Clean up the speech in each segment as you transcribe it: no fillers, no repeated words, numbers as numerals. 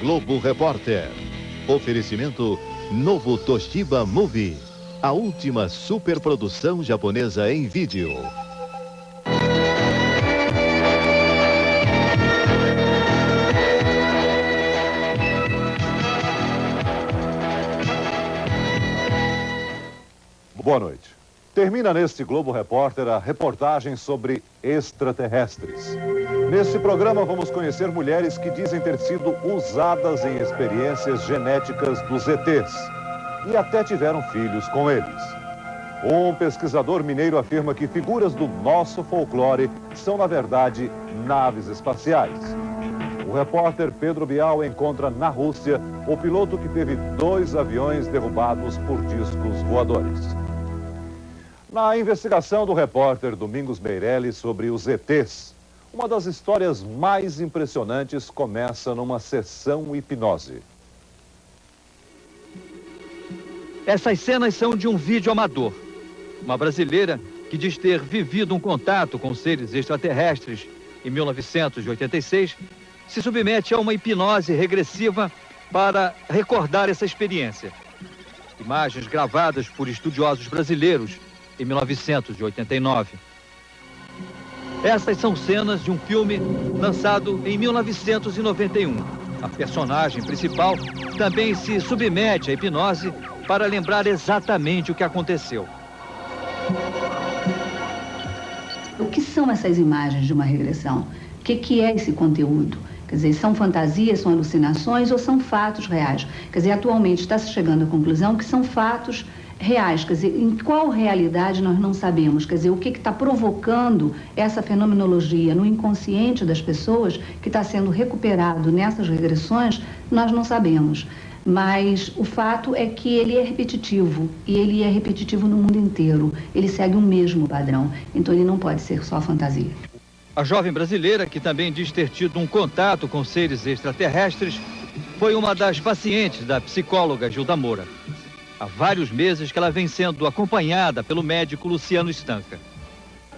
Globo Repórter. Oferecimento Novo Toshiba Movie. A última superprodução japonesa em vídeo. Boa noite. Termina neste Globo Repórter a reportagem sobre extraterrestres. Neste programa vamos conhecer mulheres que dizem ter sido usadas em experiências genéticas dos ETs e até tiveram filhos com eles. Um pesquisador mineiro afirma que figuras do nosso folclore são, na verdade, naves espaciais. O repórter Pedro Bial encontra na Rússia o piloto que teve 2 aviões derrubados por discos voadores. Na investigação do repórter Domingos Meirelles sobre os ETs, uma das histórias mais impressionantes começa numa sessão hipnose. Essas cenas são de um vídeo amador. Uma brasileira que diz ter vivido um contato com seres extraterrestres em 1986 se submete a uma hipnose regressiva para recordar essa experiência. Imagens gravadas por estudiosos brasileiros em 1989. Essas são cenas de um filme lançado em 1991. A personagem principal também se submete à hipnose para lembrar exatamente o que aconteceu. O que são essas imagens de uma regressão? O que é esse conteúdo? Quer dizer, são fantasias, são alucinações ou são fatos reais? Quer dizer, atualmente está se chegando à conclusão que são fatos reais. Quer dizer, em qual realidade nós não sabemos? Quer dizer, o que está provocando essa fenomenologia no inconsciente das pessoas que está sendo recuperado nessas regressões, nós não sabemos. Mas o fato é que ele é repetitivo, e ele é repetitivo no mundo inteiro. Ele segue o mesmo padrão, então ele não pode ser só fantasia. A jovem brasileira, que também diz ter tido um contato com seres extraterrestres, foi uma das pacientes da psicóloga Gilda Moura. Há vários meses que ela vem sendo acompanhada pelo médico Luciano Stanca.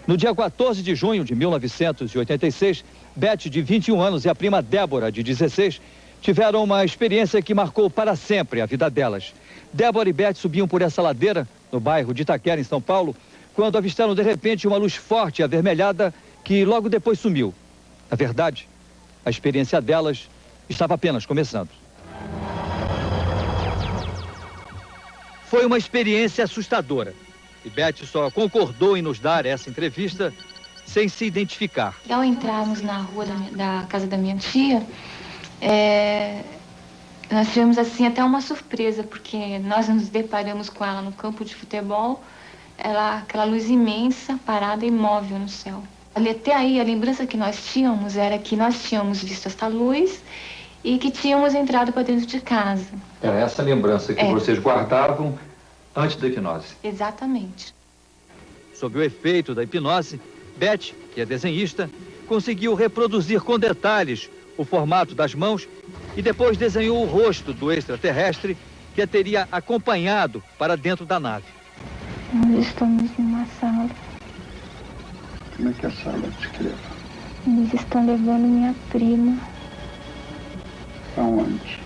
No dia 14 de junho de 1986, Beth, de 21 anos, e a prima Débora, de 16, tiveram uma experiência que marcou para sempre a vida delas. Débora e Beth subiam por essa ladeira, no bairro de Itaquera, em São Paulo, quando avistaram de repente uma luz forte e avermelhada que logo depois sumiu. Na verdade, a experiência delas estava apenas começando. Foi uma experiência assustadora. E Beth só concordou em nos dar essa entrevista sem se identificar. Ao entrarmos na rua da casa da minha tia, nós tivemos assim até uma surpresa, porque nós nos deparamos com ela no campo de futebol, aquela luz imensa, parada e imóvel no céu. Até aí, a lembrança que nós tínhamos era que nós tínhamos visto esta luz e que tínhamos entrado para dentro de casa. Era essa lembrança que vocês guardavam antes da hipnose. Exatamente. Sob o efeito da hipnose, Beth, que é desenhista, conseguiu reproduzir com detalhes o formato das mãos e depois desenhou o rosto do extraterrestre que a teria acompanhado para dentro da nave. Nós estamos numa sala. Como é que a sala descreva? Eles estão levando minha prima. Aonde?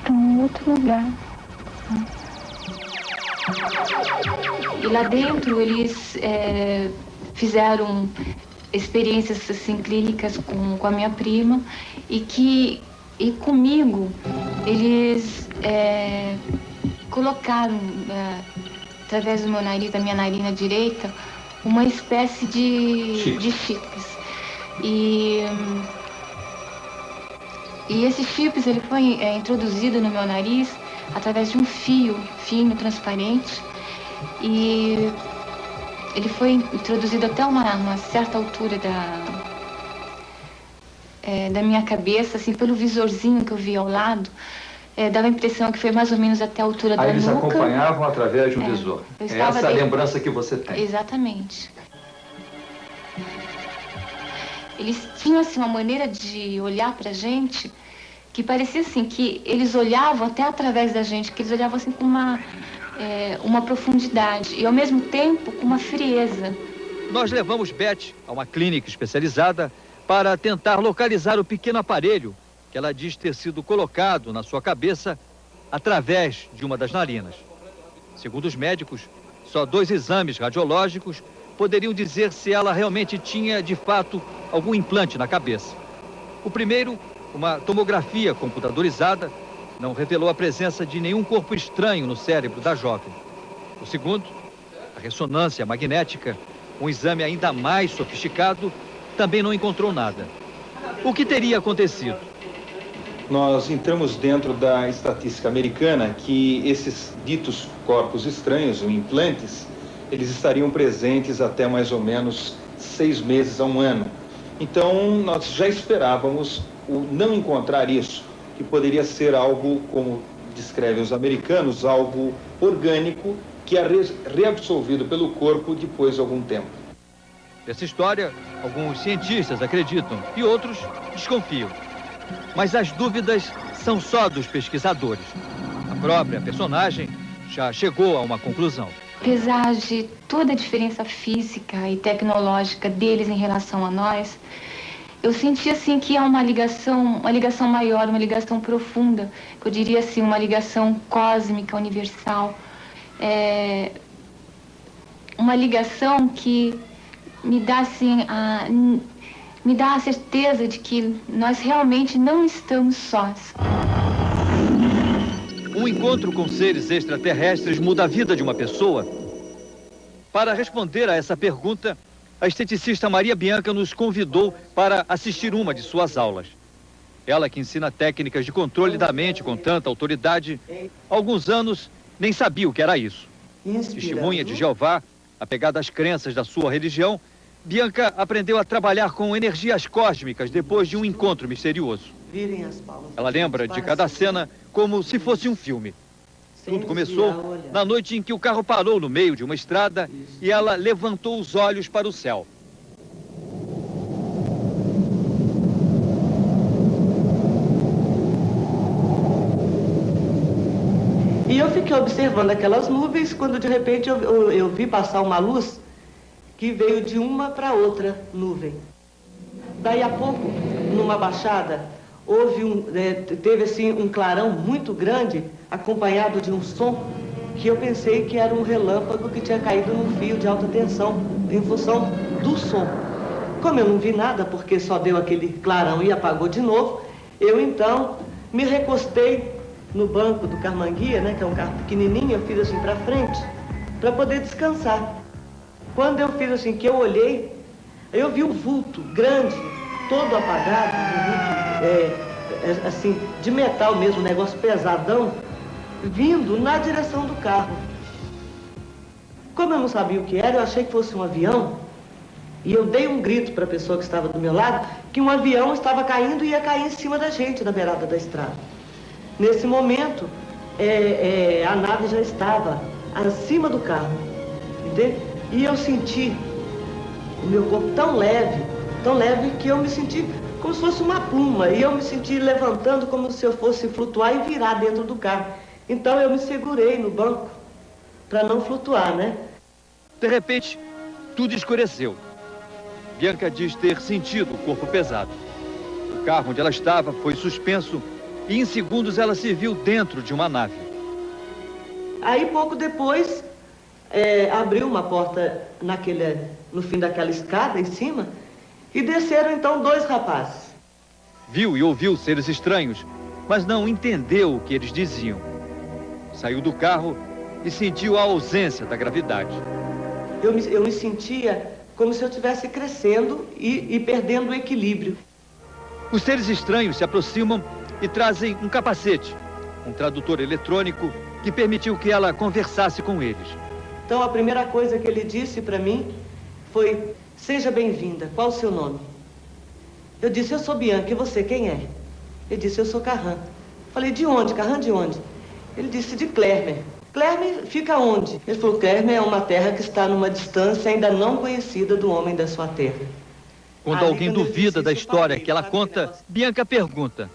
Para um outro lugar. E lá dentro eles fizeram experiências assim, clínicas com a minha prima e comigo eles colocaram através do meu nariz, da minha narina direita, uma espécie de chips. E esse chips ele foi introduzido no meu nariz através de um fio fino, transparente, e ele foi introduzido até uma certa altura da minha cabeça, assim, pelo visorzinho que eu vi ao lado. Dava a impressão que foi mais ou menos até a altura da nuca. Eles acompanhavam através de um visor. Essa é a lembrança que você tem. Exatamente. Eles tinham assim uma maneira de olhar pra gente que parecia assim, que eles olhavam até através da gente, que eles olhavam assim com uma profundidade e ao mesmo tempo com uma frieza. Nós levamos Beth a uma clínica especializada para tentar localizar o pequeno aparelho que ela diz ter sido colocado na sua cabeça através de uma das narinas. Segundo os médicos, só 2 exames radiológicos poderiam dizer se ela realmente tinha, de fato, algum implante na cabeça. O primeiro, uma tomografia computadorizada, não revelou a presença de nenhum corpo estranho no cérebro da jovem. O segundo, a ressonância magnética, um exame ainda mais sofisticado, também não encontrou nada. O que teria acontecido? Nós entramos dentro da estatística americana que esses ditos corpos estranhos, ou implantes, eles estariam presentes até mais ou menos 6 meses a 1 ano. Então, nós já esperávamos o não encontrar isso, que poderia ser algo, como descrevem os americanos, algo orgânico que é reabsorvido pelo corpo depois de algum tempo. Dessa história, alguns cientistas acreditam e outros desconfiam. Mas as dúvidas são só dos pesquisadores. A própria personagem já chegou a uma conclusão. Apesar de toda a diferença física e tecnológica deles em relação a nós, eu senti assim que há uma ligação maior, uma ligação profunda, que eu diria assim, uma ligação cósmica, universal. Uma ligação que me dá assim me dá a certeza de que nós realmente não estamos sós. Um encontro com seres extraterrestres muda a vida de uma pessoa? Para responder a essa pergunta, a esteticista Maria Bianca nos convidou para assistir uma de suas aulas. Ela, que ensina técnicas de controle da mente com tanta autoridade, há alguns anos nem sabia o que era isso. Testemunha de Jeová, apegada às crenças da sua religião, Bianca aprendeu a trabalhar com energias cósmicas depois de um encontro misterioso. Ela lembra de cada cena como se fosse um filme. Tudo começou na noite em que o carro parou no meio de uma estrada e ela levantou os olhos para o céu. E eu fiquei observando aquelas nuvens quando de repente eu vi passar uma luz que veio de uma para outra nuvem. Daí a pouco, numa baixada, teve assim um clarão muito grande, acompanhado de um som que eu pensei que era um relâmpago que tinha caído num fio de alta tensão, em função do som. Como eu não vi nada, porque só deu aquele clarão e apagou de novo, eu então me recostei no banco do Carmanguia, né, que é um carro pequenininho, eu fiz assim para frente, para poder descansar. Quando eu fiz assim, que eu olhei, eu vi um vulto grande, todo apagado, um vulto, assim, de metal mesmo, um negócio pesadão, vindo na direção do carro. Como eu não sabia o que era, eu achei que fosse um avião, e eu dei um grito para a pessoa que estava do meu lado, que um avião estava caindo e ia cair em cima da gente, na beirada da estrada. Nesse momento, a nave já estava acima do carro, entende? E eu senti o meu corpo tão leve que eu me senti como se fosse uma pluma. E eu me senti levantando como se eu fosse flutuar e virar dentro do carro. Então eu me segurei no banco para não flutuar, né? De repente, tudo escureceu. Bianca diz ter sentido o corpo pesado. O carro onde ela estava foi suspenso e em segundos ela se viu dentro de uma nave. Aí pouco depois abriu uma porta no fim daquela escada em cima e desceram então 2 rapazes. Viu e ouviu seres estranhos, mas não entendeu o que eles diziam. Saiu do carro e sentiu a ausência da gravidade. Eu me sentia como se eu estivesse crescendo e perdendo o equilíbrio. Os seres estranhos se aproximam e trazem um capacete, um tradutor eletrônico que permitiu que ela conversasse com eles. Então a primeira coisa que ele disse para mim foi: seja bem-vinda, qual o seu nome? Eu disse: eu sou Bianca, e você quem é? Ele disse: eu sou Carran. Falei: de onde? Carran de onde? Ele disse: de Clermer. Clermer fica onde? Ele falou: Clermer é uma terra que está numa distância ainda não conhecida do homem da sua terra. Quando alguém duvida da história que ela conta, Bianca pergunta: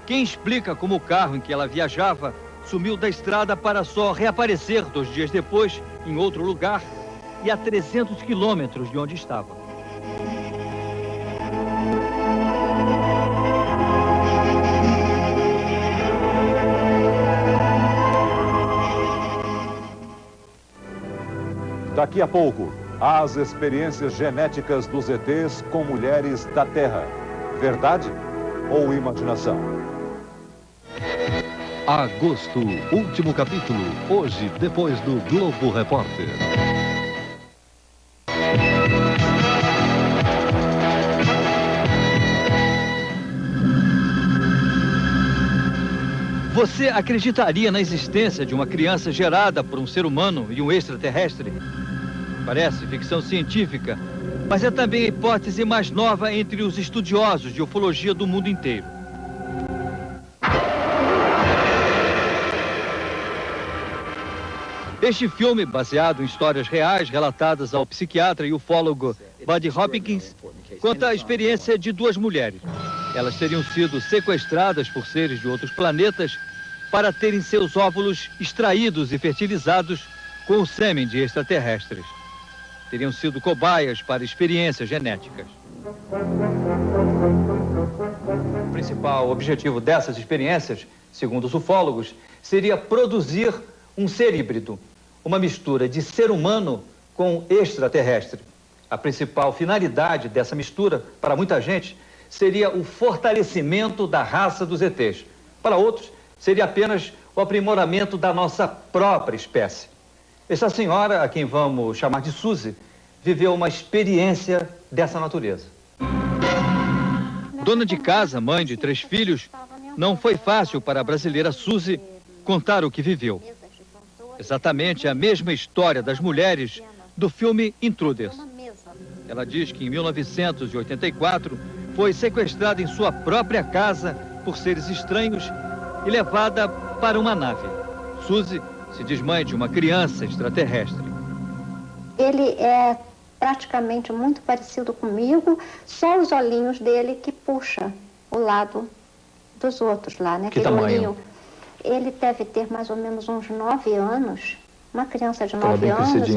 quem explica como o carro em que ela viajava sumiu da estrada para só reaparecer 2 dias depois, em outro lugar, e a 300 quilômetros de onde estava? Daqui a pouco, as experiências genéticas dos ETs com mulheres da Terra. Verdade ou imaginação? Agosto, último capítulo, hoje, depois do Globo Repórter. Você acreditaria na existência de uma criança gerada por um ser humano e um extraterrestre? Parece ficção científica, mas é também a hipótese mais nova entre os estudiosos de ufologia do mundo inteiro. Este filme, baseado em histórias reais relatadas ao psiquiatra e ufólogo Buddy Hopkins, conta a experiência de duas mulheres. Elas teriam sido sequestradas por seres de outros planetas para terem seus óvulos extraídos e fertilizados com o sêmen de extraterrestres. Teriam sido cobaias para experiências genéticas. O principal objetivo dessas experiências, segundo os ufólogos, seria produzir um ser híbrido, uma mistura de ser humano com extraterrestre. A principal finalidade dessa mistura, para muita gente, seria o fortalecimento da raça dos ETs. Para outros, seria apenas o aprimoramento da nossa própria espécie. Essa senhora, a quem vamos chamar de Suzy, viveu uma experiência dessa natureza. Dona de casa, mãe de 3 filhos, não foi fácil para a brasileira Suzy contar o que viveu. Exatamente a mesma história das mulheres do filme Intruders. Ela diz que em 1984 foi sequestrada em sua própria casa por seres estranhos e levada para uma nave. Suzy se diz mãe de uma criança extraterrestre. Ele é praticamente muito parecido comigo, só os olhinhos dele que puxa o lado dos outros lá, né? Que tamanho? Olhinho. Ele deve ter mais ou menos uns 9 anos. Uma criança de 9 anos.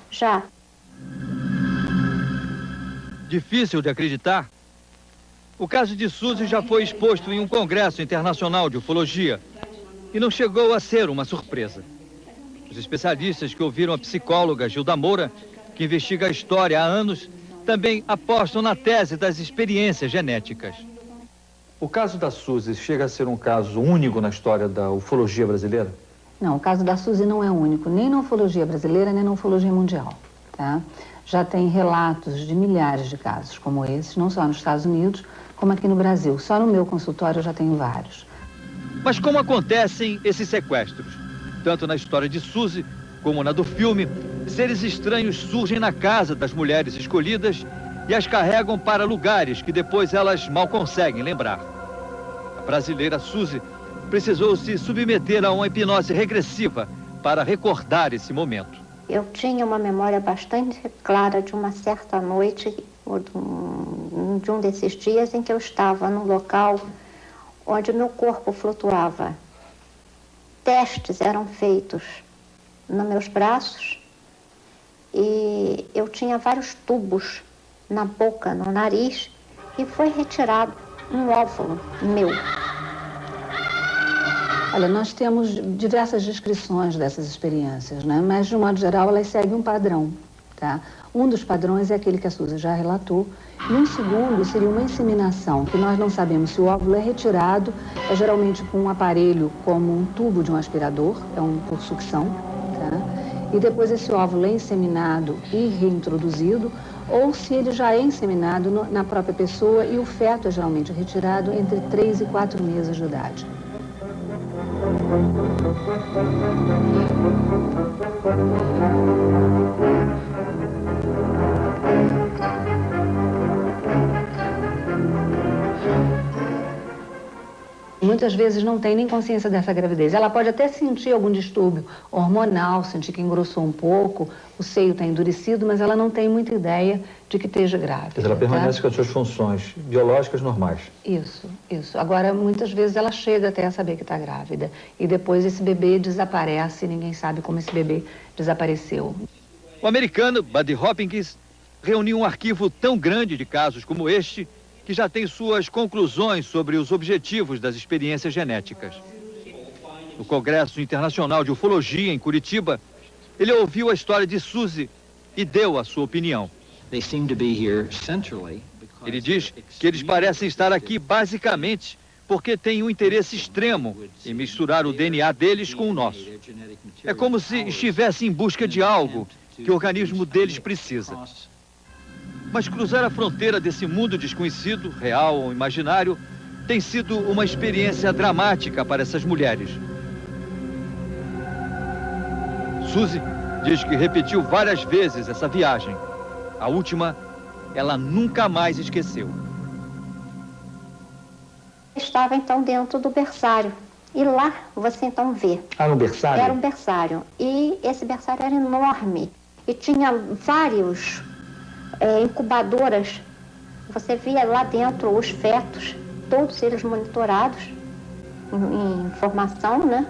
Já. Difícil de acreditar? O caso de Suzy já foi exposto em um congresso internacional de ufologia e não chegou a ser uma surpresa. Os especialistas que ouviram a psicóloga Gilda Moura, que investiga a história há anos, também apostam na tese das experiências genéticas. O caso da Suzy chega a ser um caso único na história da ufologia brasileira? Não, o caso da Suzy não é único, nem na ufologia brasileira, nem na ufologia mundial, tá? Já tem relatos de milhares de casos como esses, não só nos Estados Unidos, como aqui no Brasil. Só no meu consultório eu já tenho vários. Mas como acontecem esses sequestros? Tanto na história de Suzy, como na do filme, seres estranhos surgem na casa das mulheres escolhidas e as carregam para lugares que depois elas mal conseguem lembrar. A brasileira Suzy precisou se submeter a uma hipnose regressiva para recordar esse momento. Eu tinha uma memória bastante clara de uma certa noite, ou de um desses dias em que eu estava num local onde meu corpo flutuava. Testes eram feitos nos meus braços e eu tinha vários tubos na boca, no nariz, e foi retirado um óvulo meu. Olha, nós temos diversas descrições dessas experiências, né? Mas, de um modo geral, elas seguem um padrão, tá? Um dos padrões é aquele que a Suzy já relatou, e um segundo seria uma inseminação, que nós não sabemos se o óvulo é retirado, é geralmente com um aparelho como um tubo de um aspirador, por sucção, tá? E depois esse óvulo é inseminado e reintroduzido, ou se ele já é inseminado na própria pessoa e o feto é geralmente retirado entre 3 e 4 meses de idade. Muitas vezes não tem nem consciência dessa gravidez. Ela pode até sentir algum distúrbio hormonal, sentir que engrossou um pouco, o seio está endurecido, mas ela não tem muita ideia de que esteja grávida. Mas ela permanece com as suas funções biológicas normais. Isso. Agora, muitas vezes ela chega até a saber que está grávida. E depois esse bebê desaparece e ninguém sabe como esse bebê desapareceu. O americano Buddy Hopkins reuniu um arquivo tão grande de casos como este que já tem suas conclusões sobre os objetivos das experiências genéticas. No Congresso Internacional de Ufologia, em Curitiba, ele ouviu a história de Suzy e deu a sua opinião. Ele diz que eles parecem estar aqui basicamente porque têm um interesse extremo em misturar o DNA deles com o nosso. É como se estivessem em busca de algo que o organismo deles precisa. Mas cruzar a fronteira desse mundo desconhecido, real ou imaginário, tem sido uma experiência dramática para essas mulheres. Suzy diz que repetiu várias vezes essa viagem. A última, ela nunca mais esqueceu. Estava então dentro do berçário. E lá você então vê. Ah, no berçário? Era um berçário. E esse berçário era enorme. E tinha vários incubadoras. Você via lá dentro os fetos, todos eles monitorados em formação, né?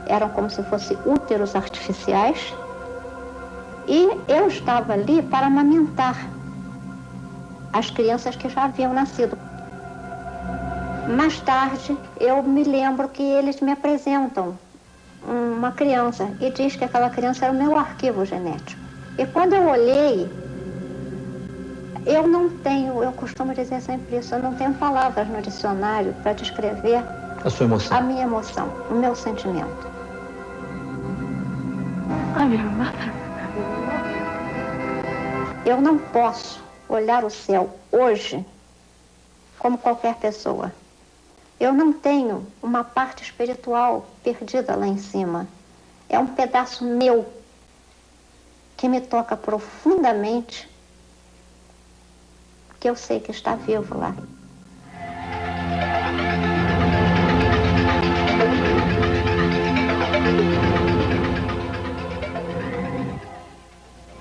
Eram como se fossem úteros artificiais. E eu estava ali para amamentar as crianças que já haviam nascido. Mais tarde, eu me lembro que eles me apresentam uma criança e diz que aquela criança era o meu arquivo genético. E quando eu olhei, eu costumo dizer sempre isso, eu não tenho palavras no dicionário para descrever a sua emoção, a minha emoção, o meu sentimento. Eu não posso olhar o céu hoje como qualquer pessoa. Eu não tenho uma parte espiritual perdida lá em cima. É um pedaço meu que me toca profundamente, que eu sei que está vivo lá.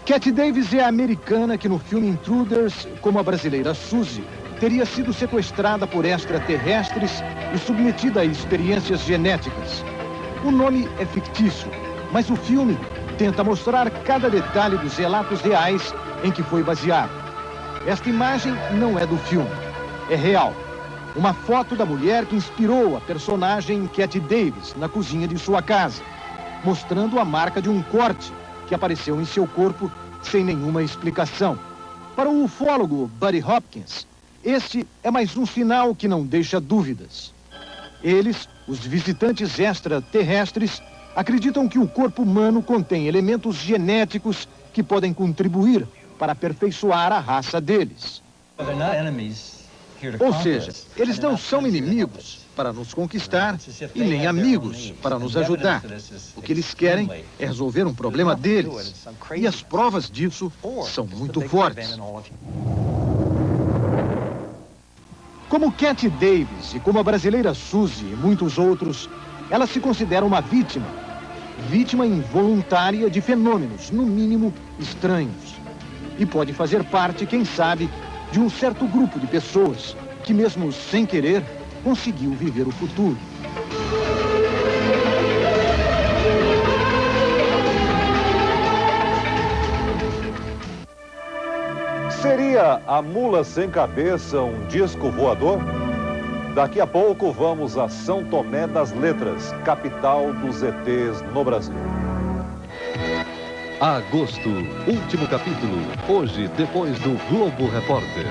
Kathy Davis é a americana que no filme Intruders, como a brasileira Suzy, teria sido sequestrada por extraterrestres e submetida a experiências genéticas. O nome é fictício, mas o filme tenta mostrar cada detalhe dos relatos reais em que foi baseado. Esta imagem não é do filme, é real. Uma foto da mulher que inspirou a personagem Kathy Davis na cozinha de sua casa, mostrando a marca de um corte que apareceu em seu corpo sem nenhuma explicação. Para o ufólogo Buddy Hopkins, este é mais um sinal que não deixa dúvidas. Eles, os visitantes extraterrestres, acreditam que o corpo humano contém elementos genéticos que podem contribuir para aperfeiçoar a raça deles. Ou seja, eles não são inimigos para nos conquistar e nem amigos para nos ajudar. O que eles querem é resolver um problema deles. E as provas disso são muito fortes. Como Kathy Davis e como a brasileira Suzy e muitos outros, ela se considera uma vítima. Vítima involuntária de fenômenos, no mínimo, estranhos. E pode fazer parte, quem sabe, de um certo grupo de pessoas que, mesmo sem querer, conseguiu viver o futuro. Seria a mula sem cabeça um disco voador? Daqui a pouco vamos a São Tomé das Letras, capital dos ETs no Brasil. Agosto, último capítulo, hoje depois do Globo Repórter.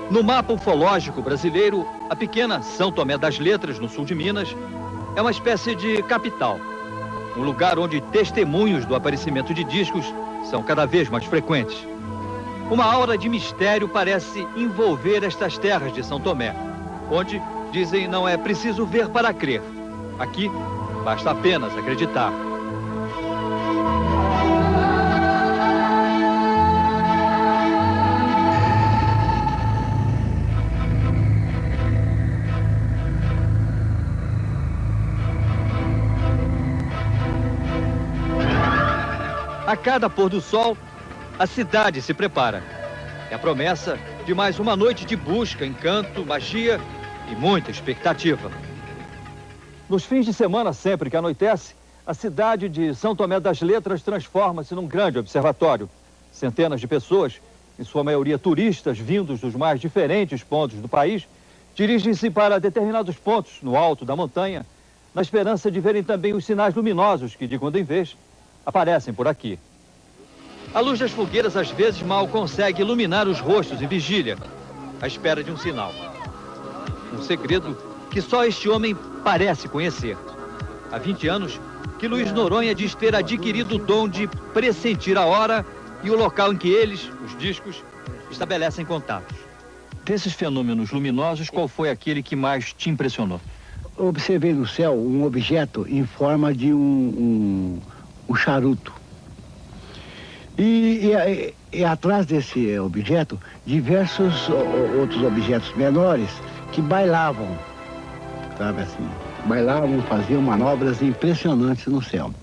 No mapa ufológico brasileiro, a pequena São Tomé das Letras, no sul de Minas, é uma espécie de capital. Um lugar onde testemunhos do aparecimento de discos são cada vez mais frequentes. Uma aura de mistério parece envolver estas terras de São Tomé, onde, dizem, não é preciso ver para crer. Aqui, basta apenas acreditar. A cada pôr do sol, a cidade se prepara. É a promessa de mais uma noite de busca, encanto, magia e muita expectativa. Nos fins de semana, sempre que anoitece, a cidade de São Tomé das Letras transforma-se num grande observatório. Centenas de pessoas, em sua maioria turistas vindos dos mais diferentes pontos do país, dirigem-se para determinados pontos no alto da montanha, na esperança de verem também os sinais luminosos que, de quando em vez, aparecem por aqui. A luz das fogueiras, às vezes, mal consegue iluminar os rostos em vigília, à espera de um sinal. Um segredo que só este homem parece conhecer. Há 20 anos que Luiz Noronha diz ter adquirido o dom de pressentir a hora e o local em que eles, os discos, estabelecem contatos. Desses fenômenos luminosos, qual foi aquele que mais te impressionou? Observei no céu um objeto em forma de um charuto. E atrás desse objeto, diversos outros objetos menores que bailavam, sabe assim? Bailavam, faziam manobras impressionantes no céu.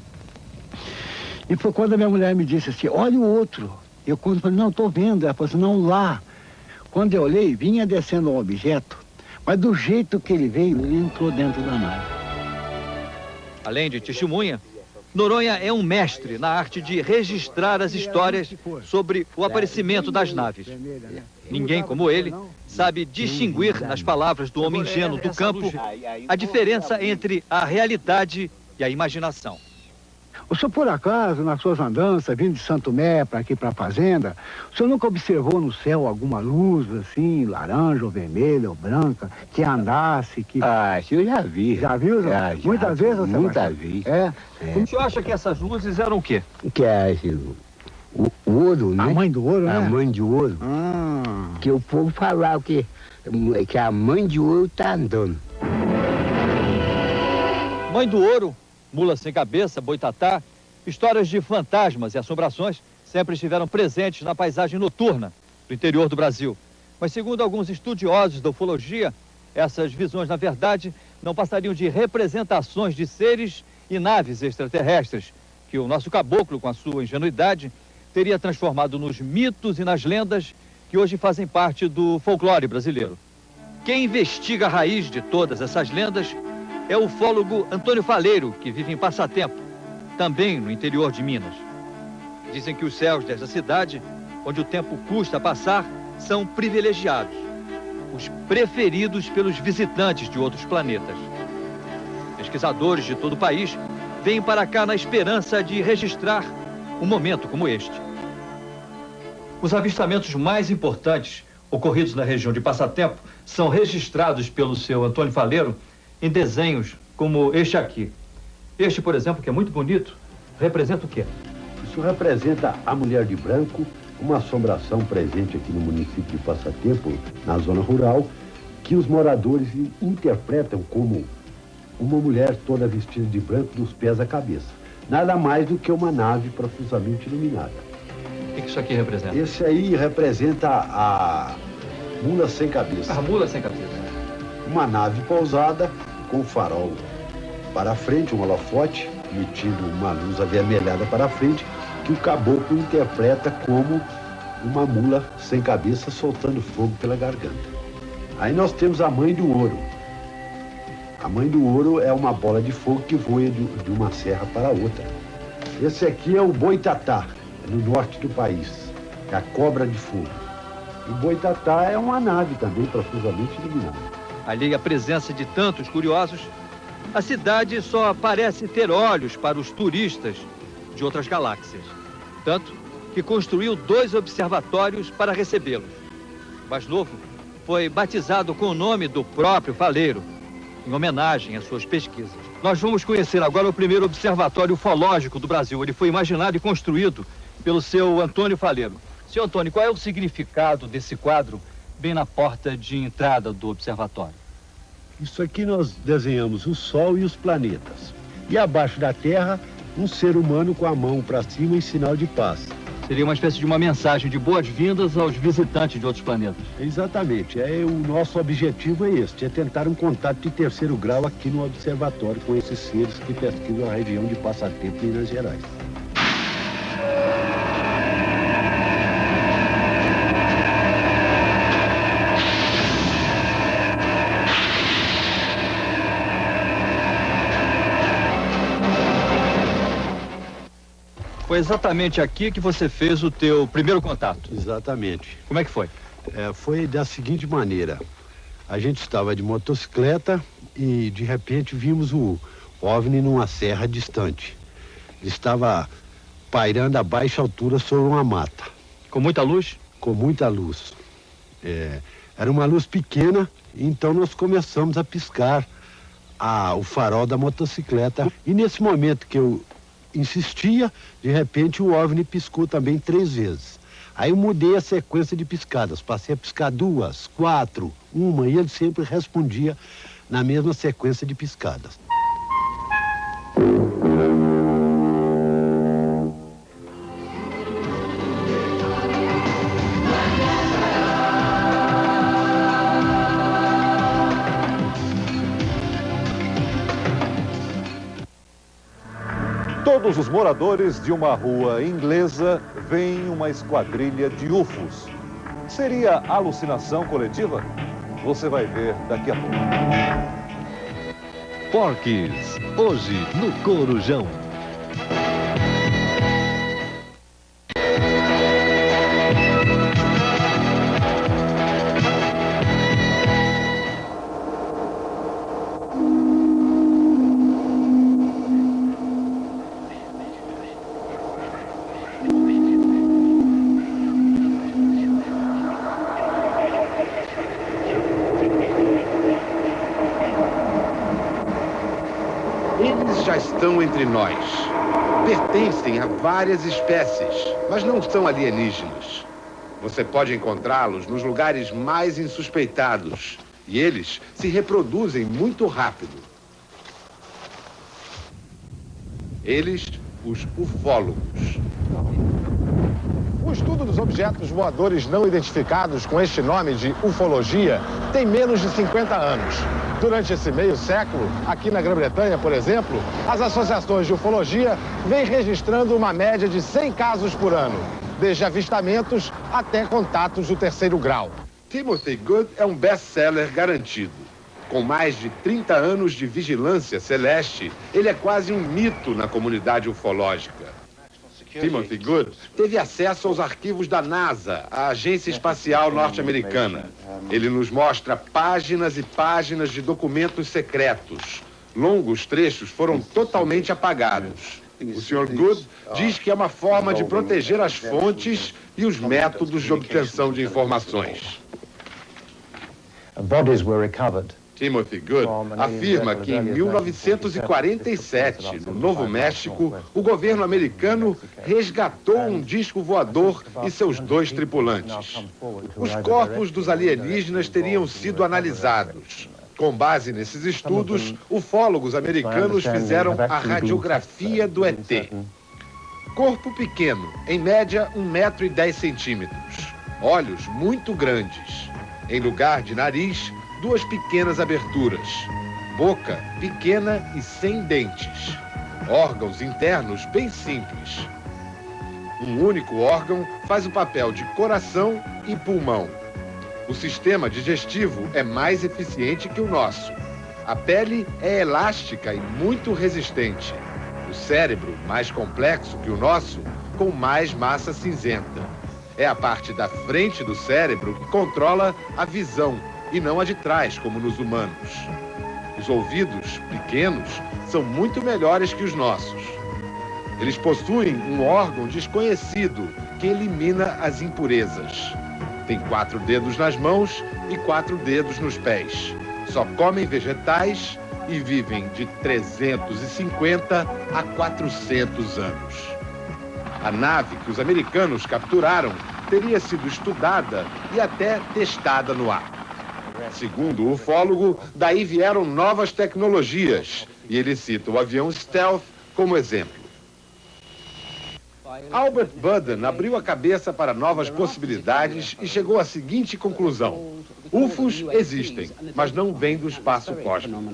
E foi quando a minha mulher me disse assim, olha o outro. Eu quando falei, não, estou vendo. Ela falou assim, não, lá. Quando eu olhei, vinha descendo um objeto, mas do jeito que ele veio, ele entrou dentro da nave. Além de testemunha, Noronha é um mestre na arte de registrar as histórias sobre o aparecimento das naves. Ninguém como ele sabe distinguir nas palavras do homem ingênuo do campo a diferença entre a realidade e a imaginação. O senhor, por acaso, nas suas andanças, vindo de Santo Tomé para aqui para a fazenda, o senhor nunca observou no céu alguma luz, assim, laranja ou vermelha ou branca, que andasse, que... Ah, eu já vi. Já viu, João? Já, muitas vezes você muitas vezes. É? O senhor acha que essas luzes eram o quê? Que é o ouro, né? A mãe do ouro, né? A mãe de ouro. Que o povo falava que a mãe de ouro tá andando. Mãe do ouro, mula sem cabeça, boitatá, histórias de fantasmas e assombrações sempre estiveram presentes na paisagem noturna do interior do Brasil. Mas segundo alguns estudiosos da ufologia, essas visões, na verdade, não passariam de representações de seres e naves extraterrestres, que o nosso caboclo, com a sua ingenuidade, teria transformado nos mitos e nas lendas que hoje fazem parte do folclore brasileiro. Quem investiga a raiz de todas essas lendas é o ufólogo Antônio Faleiro, que vive em Passatempo, também no interior de Minas. Dizem que os céus desta cidade, onde o tempo custa a passar, são privilegiados, os preferidos pelos visitantes de outros planetas. Pesquisadores de todo o país vêm para cá na esperança de registrar um momento como este. Os avistamentos mais importantes ocorridos na região de Passatempo são registrados pelo seu Antônio Faleiro em desenhos como este aqui. Este, por exemplo, que é muito bonito, representa o quê? Isso representa a mulher de branco, uma assombração presente aqui no município de Passatempo, na zona rural, que os moradores interpretam como uma mulher toda vestida de branco dos pés à cabeça. Nada mais do que uma nave profusamente iluminada. O que isso aqui representa? Esse aí representa a mula sem cabeça. A mula sem cabeça. Uma nave pousada com farol para frente, um holofote, emitindo uma luz avermelhada para frente, que o caboclo interpreta como uma mula sem cabeça soltando fogo pela garganta. Aí nós temos a mãe do ouro. A mãe do ouro é uma bola de fogo que voa de uma serra para outra. Esse aqui é o boitatá, no norte do país, é a cobra de fogo. O boitatá é uma nave também profusamente iluminada. Ali a presença de tantos curiosos, a cidade só parece ter olhos para os turistas de outras galáxias. Tanto que construiu 2 observatórios para recebê-los. O mais novo foi batizado com o nome do próprio Faleiro, em homenagem às suas pesquisas. Nós vamos conhecer agora o primeiro observatório ufológico do Brasil. Ele foi imaginado e construído pelo seu Antônio Faleiro. Seu Antônio, qual é o significado desse quadro bem na porta de entrada do observatório? Isso aqui nós desenhamos o Sol e os planetas. E abaixo da Terra, um ser humano com a mão para cima em sinal de paz. Seria uma espécie de uma mensagem de boas-vindas aos visitantes de outros planetas. Exatamente. O nosso objetivo é este, é tentar um contato de terceiro grau aqui no observatório com esses seres que pesquisam a região de Passatempo, Minas Gerais. Foi exatamente aqui que você fez o teu primeiro contato? Exatamente. Como é que foi? Foi da seguinte maneira. A gente estava de motocicleta e de repente vimos o OVNI numa serra distante. Ele estava pairando a baixa altura sobre uma mata. Com muita luz? Com muita luz. Era uma luz pequena, então nós começamos a piscar o farol da motocicleta. E nesse momento que eu insistia, de repente o OVNI piscou também 3 vezes. Aí eu mudei a sequência de piscadas, passei a piscar 2, 4, 1, e ele sempre respondia na mesma sequência de piscadas. Todos os moradores de uma rua inglesa veem uma esquadrilha de UFOs. Seria alucinação coletiva? Você vai ver daqui a pouco. Porques, hoje no Corujão. Eles já estão entre nós. Pertencem a várias espécies, mas não são alienígenas. Você pode encontrá-los nos lugares mais insuspeitados. E eles se reproduzem muito rápido. Eles, os ufólogos. O estudo dos objetos voadores não identificados com este nome de ufologia tem menos de 50 anos. Durante esse meio século, aqui na Grã-Bretanha, por exemplo, as associações de ufologia vêm registrando uma média de 100 casos por ano, desde avistamentos até contatos do 3º grau. Timothy Good é um best-seller garantido. Com mais de 30 anos de vigilância celeste, ele é quase um mito na comunidade ufológica. Timothy Good teve acesso aos arquivos da NASA, a agência espacial norte-americana. Ele nos mostra páginas e páginas de documentos secretos. Longos trechos foram totalmente apagados. O Sr. Good diz que é uma forma de proteger as fontes e os métodos de obtenção de informações. Timothy Good afirma que em 1947, no Novo México, o governo americano resgatou um disco voador e seus 2 tripulantes. Os corpos dos alienígenas teriam sido analisados. Com base nesses estudos, ufólogos americanos fizeram a radiografia do ET. Corpo pequeno, em média 1,10 m. Olhos muito grandes. Em lugar de nariz, 2 pequenas aberturas. Boca pequena e sem dentes. Órgãos internos bem simples. Um único órgão faz o papel de coração e pulmão. O sistema digestivo é mais eficiente que o nosso. A pele é elástica e muito resistente. O cérebro, mais complexo que o nosso, com mais massa cinzenta. É a parte da frente do cérebro que controla a visão e não a de trás, como nos humanos. Os ouvidos, pequenos, são muito melhores que os nossos. Eles possuem um órgão desconhecido que elimina as impurezas. Tem 4 dedos nas mãos e 4 dedos nos pés. Só comem vegetais e vivem de 350 a 400 anos. A nave que os americanos capturaram teria sido estudada e até testada no ar. Segundo o ufólogo, daí vieram novas tecnologias, e ele cita o avião Stealth como exemplo. Albert Budden abriu a cabeça para novas possibilidades e chegou à seguinte conclusão: UFOs existem, mas não vêm do espaço cósmico.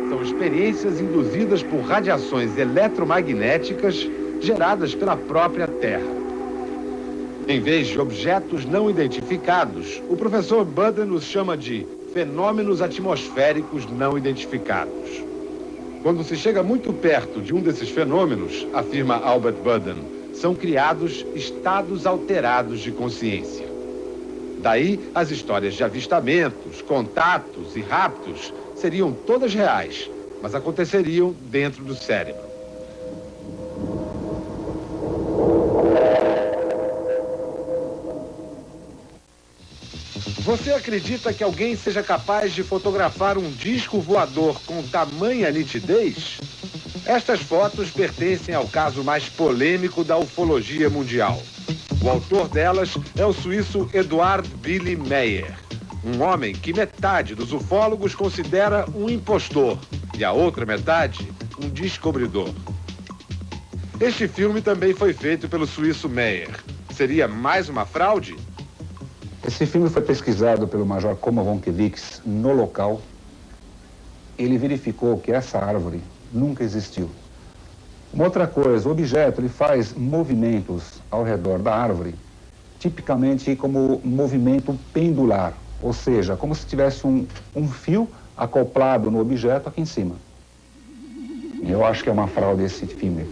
São experiências induzidas por radiações eletromagnéticas geradas pela própria Terra. Em vez de objetos não identificados, o professor Budden os chama de fenômenos atmosféricos não identificados. Quando se chega muito perto de um desses fenômenos, afirma Albert Budden, são criados estados alterados de consciência. Daí, as histórias de avistamentos, contatos e raptos seriam todas reais, mas aconteceriam dentro do cérebro. Você acredita que alguém seja capaz de fotografar um disco voador com tamanha nitidez? Estas fotos pertencem ao caso mais polêmico da ufologia mundial. O autor delas é o suíço Eduard Willy Meyer, um homem que metade dos ufólogos considera um impostor e a outra metade um descobridor. Este filme também foi feito pelo suíço Meyer. Seria mais uma fraude? Esse filme foi pesquisado pelo Major Koma Wonkiewicz no local. Ele verificou que essa árvore nunca existiu. Uma outra coisa, o objeto ele faz movimentos ao redor da árvore, tipicamente como movimento pendular, ou seja, como se tivesse um fio acoplado no objeto aqui em cima. Eu acho que é uma fraude esse filme.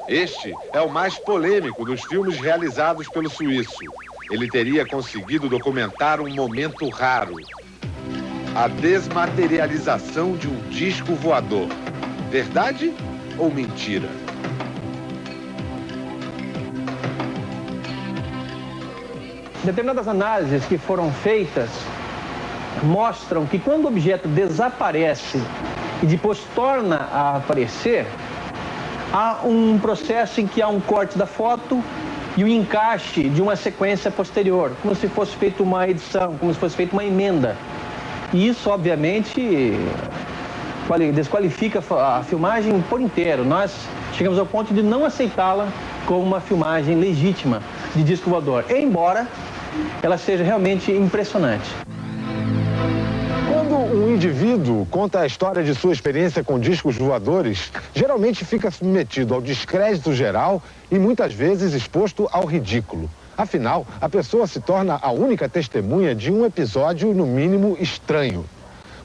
Este é o mais polêmico dos filmes realizados pelo suíço. Ele teria conseguido documentar um momento raro: a desmaterialização de um disco voador. Verdade ou mentira? Determinadas análises que foram feitas mostram que quando o objeto desaparece e depois torna a aparecer, há um processo em que há um corte da foto e o encaixe de uma sequência posterior, como se fosse feita uma edição, como se fosse feita uma emenda. E isso, obviamente, desqualifica a filmagem por inteiro. Nós chegamos ao ponto de não aceitá-la como uma filmagem legítima de disco voador, embora ela seja realmente impressionante. Quando um indivíduo conta a história de sua experiência com discos voadores, geralmente fica submetido ao descrédito geral e muitas vezes exposto ao ridículo. Afinal, a pessoa se torna a única testemunha de um episódio, no mínimo, estranho.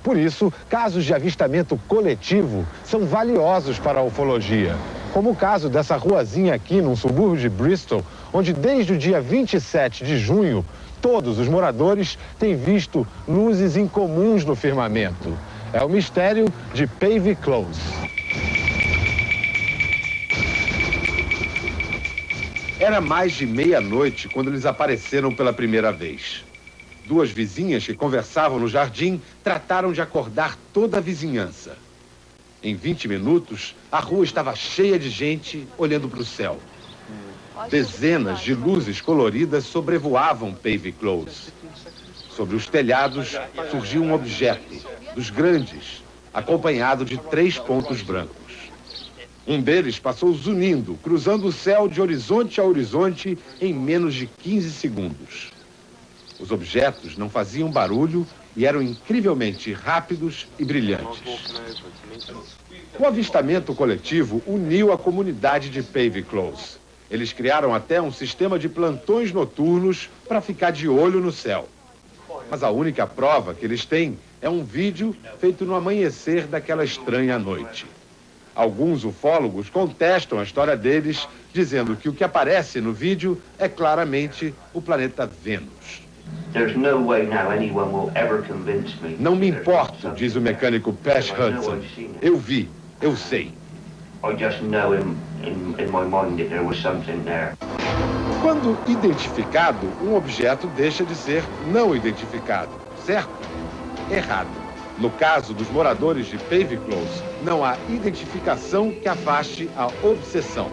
Por isso, casos de avistamento coletivo são valiosos para a ufologia. Como o caso dessa ruazinha aqui, num subúrbio de Bristol, onde desde o dia 27 de junho, todos os moradores têm visto luzes incomuns no firmamento. É o mistério de Pavey Close. Era mais de meia-noite quando eles apareceram pela primeira vez. Duas vizinhas que conversavam no jardim trataram de acordar toda a vizinhança. Em 20 minutos, a rua estava cheia de gente olhando para o céu. Dezenas de luzes coloridas sobrevoavam Pavey Close. Sobre os telhados surgiu um objeto, dos grandes, acompanhado de 3 pontos brancos. Um deles passou zunindo, cruzando o céu de horizonte a horizonte em menos de 15 segundos. Os objetos não faziam barulho e eram incrivelmente rápidos e brilhantes. O avistamento coletivo uniu a comunidade de Pavey Close. Eles criaram até um sistema de plantões noturnos para ficar de olho no céu. Mas a única prova que eles têm é um vídeo feito no amanhecer daquela estranha noite. Alguns ufólogos contestam a história deles, dizendo que o que aparece no vídeo é claramente o planeta Vênus. Não me importo, diz o mecânico Pash Hudson. Eu vi, eu sei. Quando identificado, um objeto deixa de ser não identificado, certo? Errado. No caso dos moradores de Pavey Close, não há identificação que afaste a obsessão.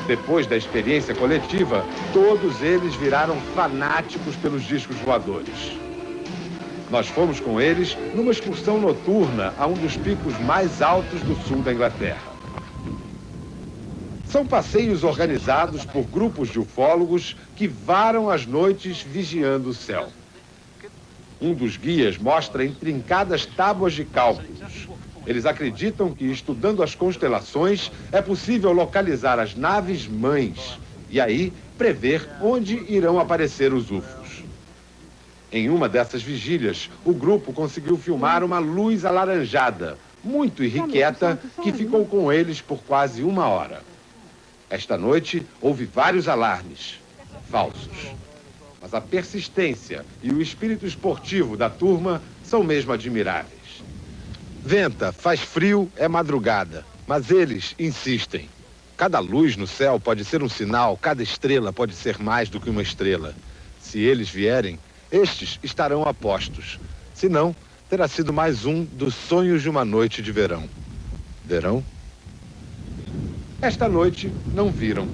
Depois da experiência coletiva, todos eles viraram fanáticos pelos discos voadores. Nós fomos com eles numa excursão noturna a um dos picos mais altos do sul da Inglaterra. São passeios organizados por grupos de ufólogos que varam as noites vigiando o céu. Um dos guias mostra intrincadas tábuas de cálculos. Eles acreditam que, estudando as constelações, é possível localizar as naves-mães e aí prever onde irão aparecer os UFOs. Em uma dessas vigílias, o grupo conseguiu filmar uma luz alaranjada, muito irrequieta, que ficou com eles por quase 1 hora. Esta noite, houve vários alarmes falsos. Mas a persistência e o espírito esportivo da turma são mesmo admiráveis. Venta, faz frio, é madrugada, mas eles insistem. Cada luz no céu pode ser um sinal, cada estrela pode ser mais do que uma estrela. Se eles vierem, estes estarão a postos. Se não, terá sido mais um dos sonhos de uma noite de verão. Verão? Esta noite não viram,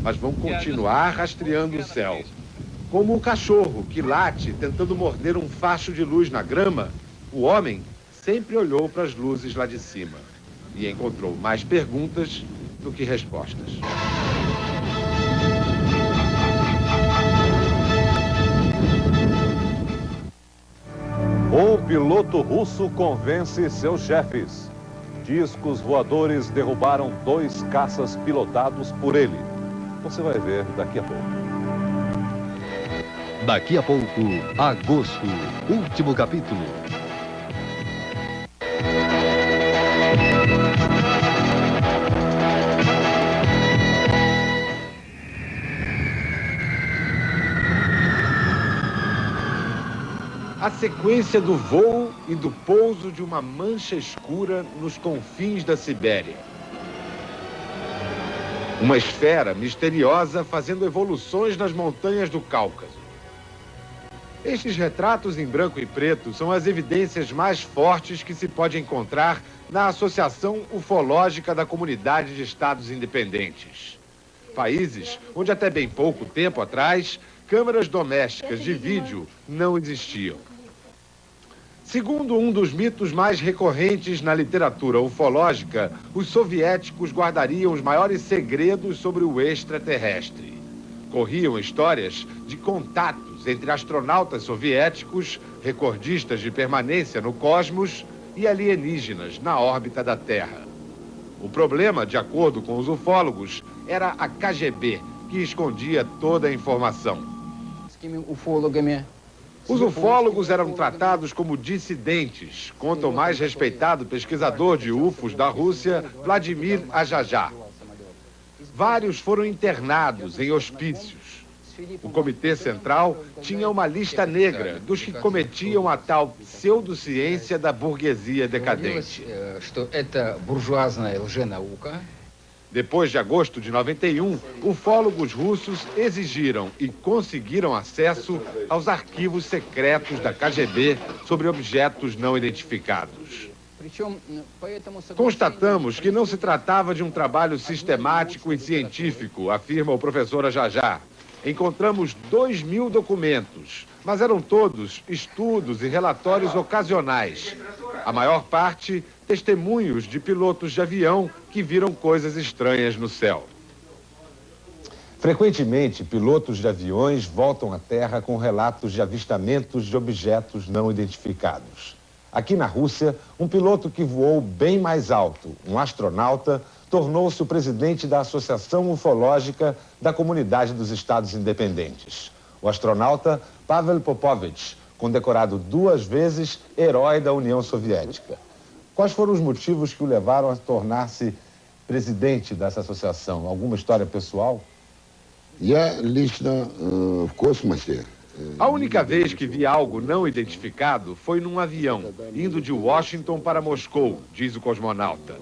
mas vão continuar rastreando o céu. Como o cachorro que late tentando morder um facho de luz na grama, o homem sempre olhou para as luzes lá de cima e encontrou mais perguntas do que respostas. Um piloto russo convence seus chefes. Discos voadores derrubaram 2 caças pilotados por ele. Você vai ver daqui a pouco. Daqui a pouco, Agosto, último capítulo. A sequência do voo e do pouso de uma mancha escura nos confins da Sibéria. Uma esfera misteriosa fazendo evoluções nas montanhas do Cáucaso. Estes retratos em branco e preto são as evidências mais fortes que se pode encontrar na Associação Ufológica da Comunidade de Estados Independentes. Países onde até bem pouco tempo atrás, câmeras domésticas de vídeo não existiam. Segundo um dos mitos mais recorrentes na literatura ufológica, os soviéticos guardariam os maiores segredos sobre o extraterrestre. Corriam histórias de contatos entre astronautas soviéticos, recordistas de permanência no cosmos, e alienígenas na órbita da Terra. O problema, de acordo com os ufólogos, era a KGB, que escondia toda a informação. Os ufólogos eram tratados como dissidentes, conta o mais respeitado pesquisador de UFOs da Rússia, Vladimir Ajajá. Vários foram internados em hospícios. O Comitê Central tinha uma lista negra dos que cometiam a tal pseudociência da burguesia decadente. Depois de agosto de 91, ufólogos russos exigiram e conseguiram acesso aos arquivos secretos da KGB sobre objetos não identificados. Constatamos que não se tratava de um trabalho sistemático e científico, afirma o professor Ajajá. Encontramos 2.000 documentos, mas eram todos estudos e relatórios ocasionais. A maior parte, testemunhos de pilotos de avião que viram coisas estranhas no céu. Frequentemente, pilotos de aviões voltam à Terra com relatos de avistamentos de objetos não identificados. Aqui na Rússia, um piloto que voou bem mais alto, um astronauta, tornou-se o presidente da Associação Ufológica da Comunidade dos Estados Independentes. O astronauta Pavel Popovich, condecorado 2 vezes herói da União Soviética. Quais foram os motivos que o levaram a tornar-se presidente dessa associação? Alguma história pessoal? A única vez que vi algo não identificado foi num avião, indo de Washington para Moscou, diz o cosmonauta.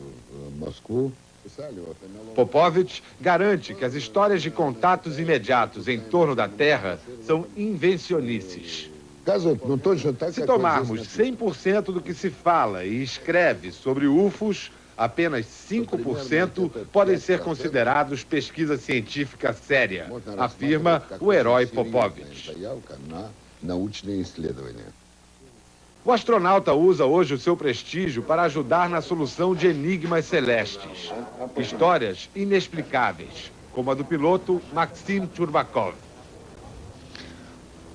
Popovich garante que as histórias de contatos imediatos em torno da Terra são invencionices. Se tomarmos 100% do que se fala e escreve sobre UFOs, apenas 5% podem ser considerados pesquisa científica séria, afirma o herói Popovich. O astronauta usa hoje o seu prestígio para ajudar na solução de enigmas celestes. Histórias inexplicáveis, como a do piloto Maxim Churbakov.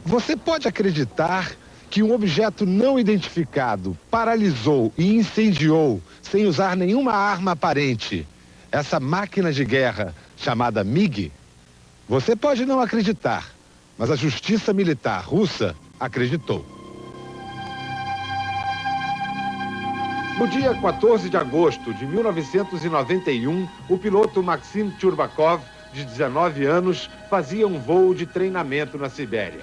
Você pode acreditar que um objeto não identificado paralisou e incendiou, sem usar nenhuma arma aparente, essa máquina de guerra chamada MiG? Você pode não acreditar, mas a justiça militar russa acreditou. No dia 14 de agosto de 1991, o piloto Maxim Tchurbakov, de 19 anos, fazia um voo de treinamento na Sibéria.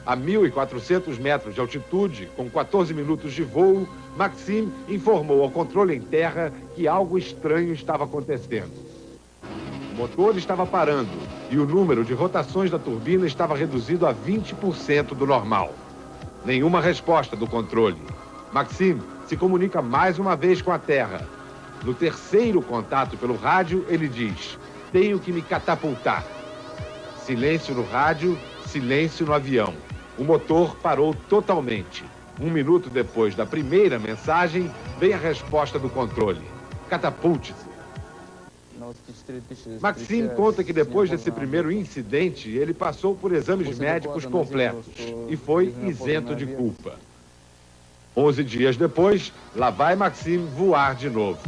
A 1.400 metros de altitude, com 14 minutos de voo, Maxim informou ao controle em terra que algo estranho estava acontecendo. O motor estava parando e o número de rotações da turbina estava reduzido a 20% do normal. Nenhuma resposta do controle. Maxim se comunica mais uma vez com a Terra. No terceiro contato pelo rádio, ele diz: tenho que me catapultar. Silêncio no rádio, silêncio no avião. O motor parou totalmente. 1 minuto depois da primeira mensagem, vem a resposta do controle: catapulte-se. Maxim conta que depois desse primeiro incidente, ele passou por exames médicos completos e foi isento de culpa. 11 dias depois, lá vai Maxim voar de novo.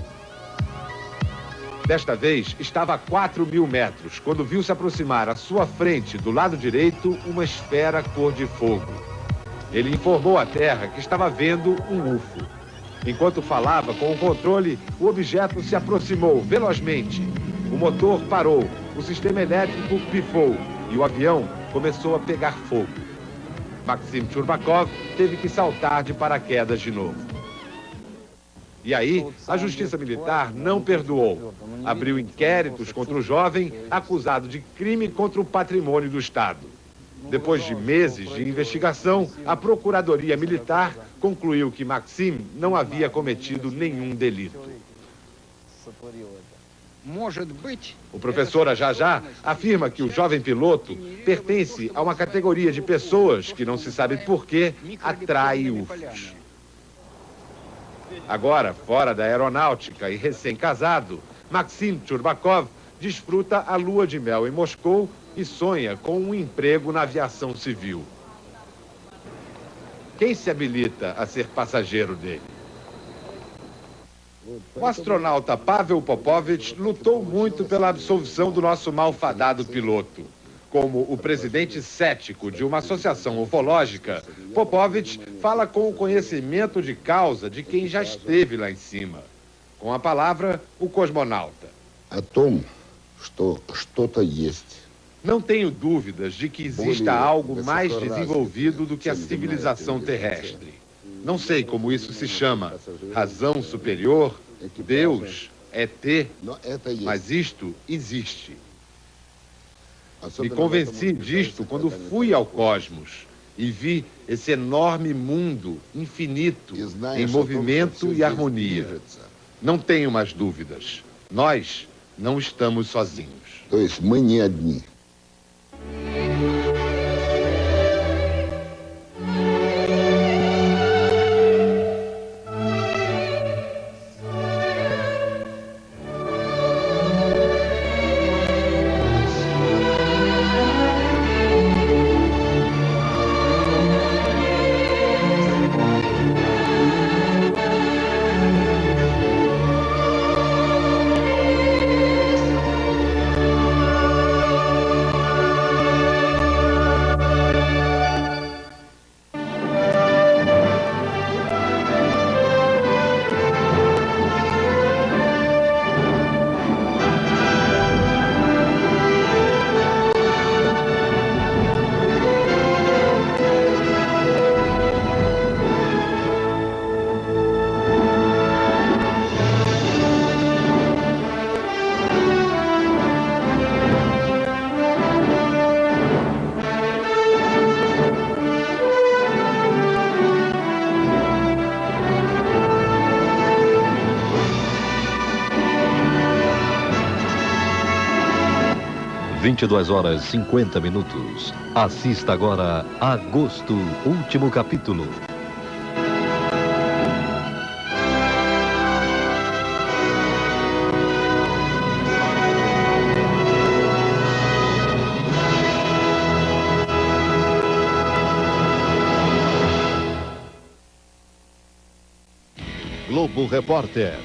Desta vez, estava a 4.000 metros, quando viu se aproximar à sua frente, do lado direito, uma esfera cor de fogo. Ele informou à Terra que estava vendo um UFO. Enquanto falava com o controle, o objeto se aproximou velozmente. O motor parou, o sistema elétrico pifou e o avião começou a pegar fogo. Maxim Tchurbakov teve que saltar de paraquedas de novo. E aí, a Justiça Militar não perdoou. Abriu inquéritos contra o jovem, acusado de crime contra o patrimônio do Estado. Depois de meses de investigação, a Procuradoria Militar concluiu que Maxim não havia cometido nenhum delito. O professor Ajajá afirma que o jovem piloto pertence a uma categoria de pessoas que não se sabe por que atrai UFOs. Agora, fora da aeronáutica e recém-casado, Maxim Tchurbakov desfruta a lua de mel em Moscou e sonha com um emprego na aviação civil. Quem se habilita a ser passageiro dele? O astronauta Pavel Popovich lutou muito pela absolvição do nosso malfadado piloto. Como o presidente cético de uma associação ufológica, Popovich fala com o conhecimento de causa de quem já esteve lá em cima. Com a palavra, o cosmonauta. Não tenho dúvidas de que exista algo mais desenvolvido do que a civilização terrestre. Não sei como isso se chama, razão superior, Deus, ET, mas isto existe. Me convenci disto quando fui ao cosmos e vi esse enorme mundo infinito, em movimento e harmonia. Não tenho mais dúvidas. Nós não estamos sozinhos. Vinte e 22h50. Assista agora Agosto, último capítulo. Globo Repórter.